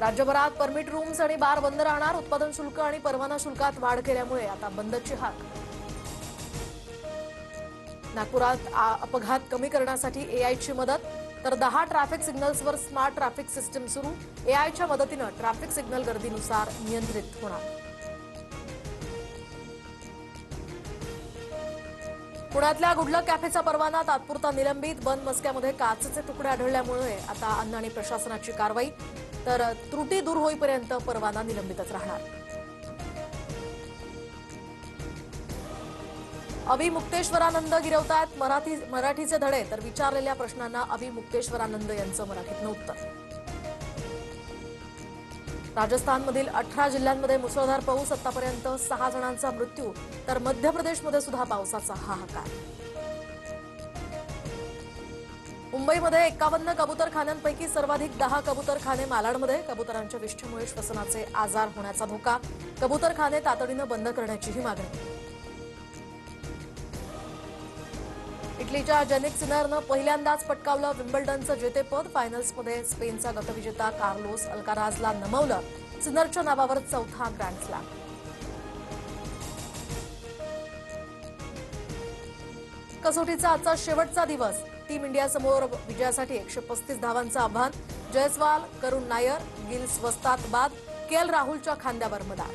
राज्यभरात permit rooms आणि बार बंद राहणार. उत्पादन शुल्क आणि परवाना शुल्कात वाढ केल्यामुळे आता बंदची हाक. नागपुरात अपघात कमी करण्यासाठी एआयची मदत. तर 10 ट्रॅफिक सिग्नल्सवर स्मार्ट ट्रॅफिक सिस्टीम सुरू. एआयच्या मदतीनं ट्रॅफिक सिग्नल गर्दीनुसार नियंत्रित होणार. पुण्यातल्या गुडलक कॅफेचा परवाना तात्पुरता निलंबित. बंद मस्क्यामध्ये काचेचे तुकडे आढळल्यामुळे आता अन्न आणि प्रशासनाची कारवाई. तर त्रुटी दूर होईपर्यंत परवाना निलंबितच राहणार. अभिमुक्तेश्वरानंद गिरवतात मराठीचे धडे. तर विचारलेल्या प्रश्नांना अभिमुक्तेश्वरानंद यांचं मराठीतनं उत्तर. राजस्थानमधील 18 जिल्ह्यांमध्ये मुसळधार पाऊस. आतापर्यंत 6 जणांचा मृत्यू. तर मध्य प्रदेशमध्ये सुद्धा पावसाचा हाहाकार. मुंबईमध्ये 51 कबुतरखान्यांपैकी सर्वाधिक 10 कबुतरखाने मालाडमध्ये. कबुतरांच्या विष्ठेमुळे श्वसनाचे आजार होण्याचा धोका. कबुतरखाने तातडीनं बंद करण्याचीही मागणी. इटलीच्या जॅनिक सिनरनं पहिल्यांदाच पटकावलं विम्बल्डनचं जेतेपद. फायनल्समध्ये स्पेनचा गतविजेता कार्लोस अल्काराजला नमवलं. सिनरच्या नावावर चौथा ग्रँड स्लॅम. कसोटीचा आजचा शेवटचा दिवस. टीम इंडियासमोर विजयासाठी 135 धावांचं आव्हान. जयस्वाल, करुण नायर, गिल स्वस्तात बाद. केएल राहुलच्या खांद्यावर मदार.